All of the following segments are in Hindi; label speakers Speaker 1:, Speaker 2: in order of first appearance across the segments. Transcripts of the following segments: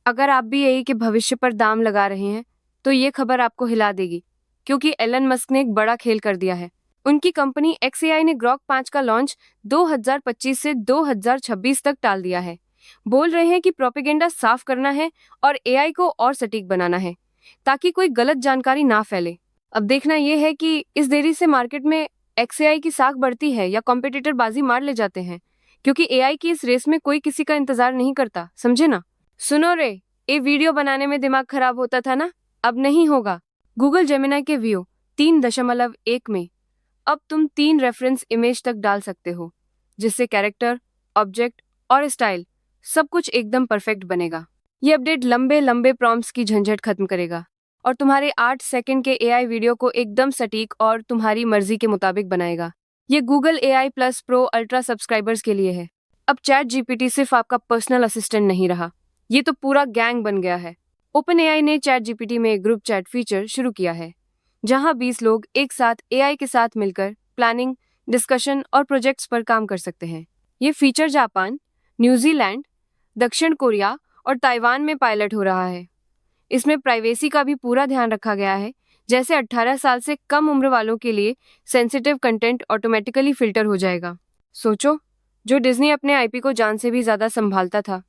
Speaker 1: अगर आप भी एआई के भविष्य पर दाम लगा रहे हैं, तो ये खबर आपको हिला देगी, क्योंकि एलन मस्क ने एक बड़ा खेल कर दिया है। उनकी कंपनी XAI ने ग्रॉक 5 का लॉन्च 2025 से 2026 तक टाल दिया है। बोल रहे हैं कि प्रोपेगेंडा साफ करना है और एआई को और सटीक बनाना है, ताकि कोई गलत जानकारी ना फैले। अब देखना यह है कि इस देरी से मार्केट में XAI की साख बढ़ती है या कॉम्पिटिटर बाजी मार ले जाते हैं, क्योंकि एआई की इस रेस में कोई किसी का इंतजार नहीं करता, समझे ना। सुनो रे, ये वीडियो बनाने में दिमाग खराब होता था ना, अब नहीं होगा। गूगल जेमिनाई के व्यू 3.1 में अब तुम 3 रेफरेंस इमेज तक डाल सकते हो, जिससे कैरेक्टर, ऑब्जेक्ट और स्टाइल सब कुछ एकदम परफेक्ट बनेगा। ये अपडेट लंबे लंबे प्रॉम्प्ट्स की झंझट खत्म करेगा और तुम्हारे 8 सेकंड के एआई वीडियो को एकदम सटीक और तुम्हारी मर्जी के मुताबिक बनाएगा। ये Google AI plus pro ultra subscribers के लिए है। अब चैट जीपीटी सिर्फ आपका पर्सनल असिस्टेंट नहीं रहा, ये तो पूरा गैंग बन गया है। ओपन एआई ने चैट जीपीटी में ग्रुप चैट फीचर शुरू किया है, जहां 20 लोग एक साथ एआई के साथ मिलकर प्लानिंग, डिस्कशन और प्रोजेक्ट्स पर काम कर सकते हैं। ये फीचर जापान, न्यूजीलैंड, दक्षिण कोरिया और ताइवान में पायलट हो रहा है। इसमें प्राइवेसी का भी पूरा ध्यान रखा गया है, जैसे 18 साल से कम उम्र वालों के लिए सेंसिटिव कंटेंट ऑटोमेटिकली फिल्टर हो जाएगा। सोचो, जो डिज्नी अपने आईपी को जान से भी ज्यादा संभालता था,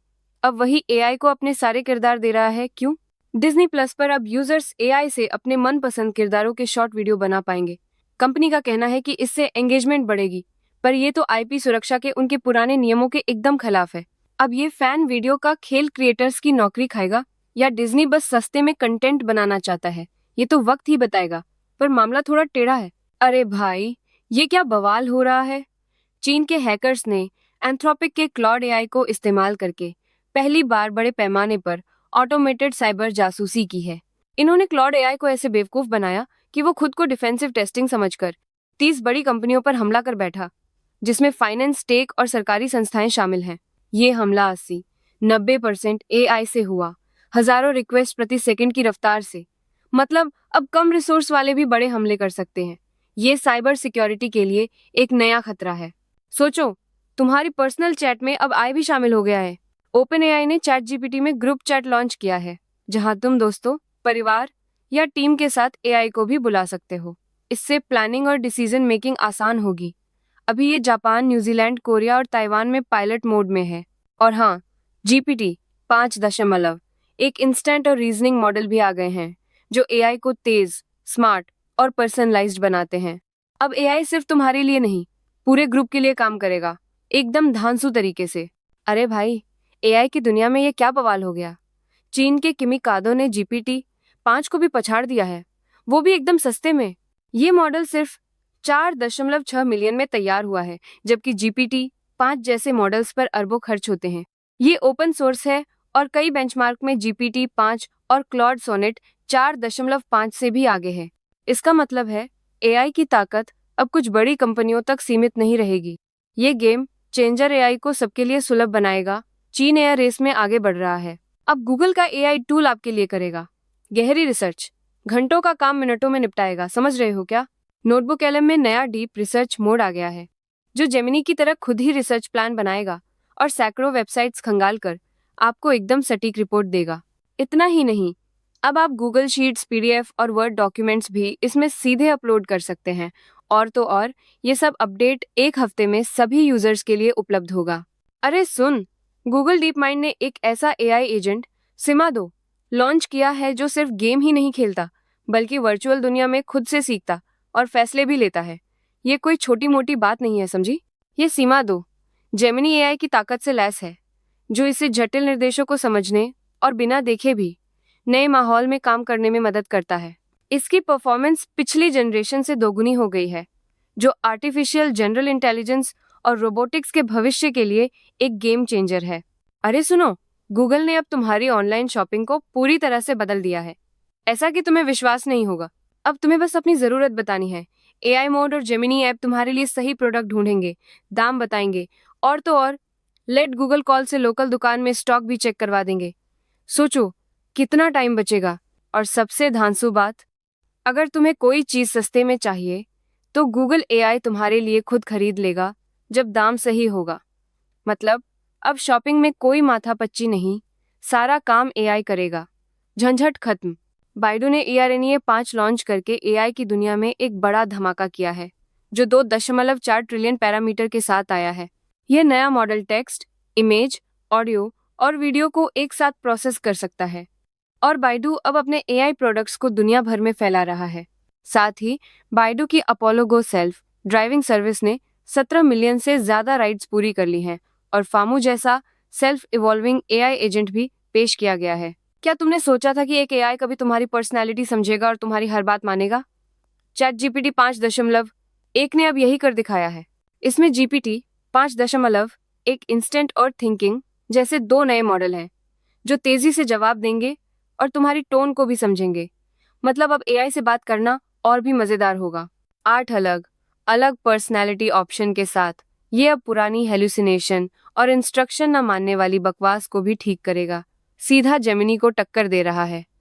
Speaker 1: अब वही एआई को अपने सारे किरदार दे रहा है। क्यों? डिज्नी प्लस पर अब यूजर्स एआई से अपने मनपसंद किरदारों के शॉर्ट वीडियो बना पाएंगे। कंपनी का कहना है कि इससे एंगेजमेंट बढ़ेगी, पर ये तो आईपी सुरक्षा के उनके पुराने नियमों के एकदम खिलाफ है। अब ये फैन वीडियो का खेल क्रिएटर्स की नौकरी खाएगा या डिज्नी बस सस्ते में कंटेंट बनाना चाहता है, ये तो वक्त ही बताएगा। पर मामला थोड़ा टेढ़ा है। अरे भाई, ये क्या बवाल हो रहा है। चीन के हैकर्स ने एंथ्रोपिक के क्लॉड एआई को इस्तेमाल करके पहली बार बड़े पैमाने पर ऑटोमेटेड साइबर जासूसी की है। इन्होंने क्लॉड एआई को ऐसे बेवकूफ बनाया कि वो खुद को डिफेंसिव टेस्टिंग समझकर 30 बड़ी कंपनियों पर हमला कर बैठा, जिसमें फाइनेंस, टेक और सरकारी संस्थाएं शामिल हैं। ये हमला 80-90% एआई से हुआ, हजारों रिक्वेस्ट प्रति सेकंड की रफ्तार से। मतलब अब कम रिसोर्स वाले भी बड़े हमले कर सकते हैं। ये साइबर सिक्योरिटी के लिए एक नया खतरा है। सोचो, तुम्हारी पर्सनल चैट में अब आई भी शामिल हो गया है। ओपन एआई ने चैट जीपीटी में ग्रुप चैट लॉन्च किया है, जहां तुम दोस्तों, परिवार या टीम के साथ एआई को भी बुला सकते हो। इससे प्लानिंग और डिसीजन मेकिंग आसान होगी। अभी ये जापान, न्यूजीलैंड, कोरिया और ताइवान में पायलट मोड में है। और हाँ, जीपीटी 5 एक इंस्टेंट और रीजनिंग मॉडल भी आ गए हैं, जो एआई को तेज, स्मार्ट और पर्सनलाइज्ड बनाते हैं। अब एआई सिर्फ तुम्हारे लिए नहीं, पूरे ग्रुप के लिए काम करेगा, एकदम धांसू तरीके से। अरे भाई, एआई की दुनिया में ये क्या बवाल हो गया। चीन के किमी कादो ने GPT-5 को भी पछाड़ दिया है, वो भी एकदम सस्ते में। ये मॉडल सिर्फ 4.6 मिलियन में तैयार हुआ है, जबकि GPT-5 जैसे मॉडल्स पर अरबों खर्च होते हैं। ये ओपन सोर्स है और कई बेंचमार्क में GPT-5 और क्लॉड सोनेट 4.5 से भी आगे है। इसका मतलब है एआई की ताकत अब कुछ बड़ी कंपनियों तक सीमित नहीं रहेगी। ये गेम चेंजर एआई को सबके लिए सुलभ बनाएगा। चीन एआई रेस में आगे बढ़ रहा है। अब गूगल का एआई टूल आपके लिए करेगा गहरी रिसर्च, घंटों का काम मिनटों में निपटाएगा, समझ रहे हो क्या। नोटबुक LM में नया डीप रिसर्च मोड आ गया है, जो जेमिनी की तरह खुद ही रिसर्च प्लान बनाएगा और सैकड़ों वेबसाइट्स खंगाल कर आपको एकदम सटीक रिपोर्ट देगा। इतना ही नहीं, अब आप गूगल शीट्स, PDF और वर्ड डॉक्यूमेंट्स भी इसमें सीधे अपलोड कर सकते हैं। और तो और, ये सब अपडेट एक हफ्ते में सभी यूजर्स के लिए उपलब्ध होगा। अरे सुन, गूगल डीप माइंड ने एक ऐसा एआई एजेंट सिमा 2 लॉन्च किया है, जो सिर्फ गेम ही नहीं खेलता, बल्कि वर्चुअल दुनिया में खुद से सीखता और फैसले भी लेता है। ये कोई छोटी मोटी बात नहीं है, समझी। ये सीमा 2 जेमिनी एआई की ताकत से लैस है, जो इसे जटिल निर्देशों को समझने और बिना देखे भी नए माहौल में काम करने में मदद करता है। इसकी परफॉर्मेंस पिछली जनरेशन से दोगुनी हो गई है, जो आर्टिफिशियल जनरल इंटेलिजेंस और रोबोटिक्स के भविष्य के लिए एक गेम चेंजर है। अरे सुनो, गूगल ने अब तुम्हारी ऑनलाइन शॉपिंग को पूरी तरह से बदल दिया है, ऐसा कि तुम्हें विश्वास नहीं होगा। अब तुम्हें बस अपनी ज़रूरत बतानी है। एआई मोड और जेमिनी ऐप तुम्हारे लिए सही प्रोडक्ट ढूंढेंगे, दाम बताएंगे और तो और लेट गूगल कॉल से लोकल दुकान में स्टॉक भी चेक करवा देंगे। सोचो कितना टाइम बचेगा। और सबसे धांसू बात, अगर तुम्हें कोई चीज़ सस्ते में चाहिए, तो गूगल एआई तुम्हारे लिए खुद खरीद लेगा जब दाम सही होगा। मतलब अब शॉपिंग में कोई माथापच्ची नहीं, सारा काम एआई करेगा। झंझट खत्म। बाइडू ने ERNIA 5 लॉन्च करके एआई की दुनिया में एक बड़ा धमाका किया है, जो 2.4 ट्रिलियन पैरामीटर के साथ आया है। यह नया मॉडल टेक्स्ट, इमेज, ऑडियो और वीडियो को एक साथ प्रोसेस कर सकता है और बाइडू अब अपने एआई प्रोडक्ट्स को दुनिया भर में फैला रहा है। साथ ही बाइडू की अपोलो गो सेल्फ ड्राइविंग सर्विस ने 17 मिलियन से ज्यादा राइड्स पूरी कर ली हैं और फामू जैसा सेल्फ इवॉल्विंग एआई एजेंट भी पेश किया गया है। क्या तुमने सोचा था कि एक एआई कभी तुम्हारी पर्सनैलिटी समझेगा और तुम्हारी हर बात मानेगा? ChatGPT 5.1 ने अब यही कर दिखाया है। इसमें GPT 5.1 इंस्टेंट और थिंकिंग जैसे 2 नए मॉडल हैं, जो तेजी से जवाब देंगे और तुम्हारी टोन को भी समझेंगे। मतलब अब एआई से बात करना और भी मजेदार होगा। 8 अलग अलग पर्सनैलिटी ऑप्शन के साथ ये अब पुरानी हेलुसिनेशन और इंस्ट्रक्शन न मानने वाली बकवास को भी ठीक करेगा। सीधा जेमिनी को टक्कर दे रहा है।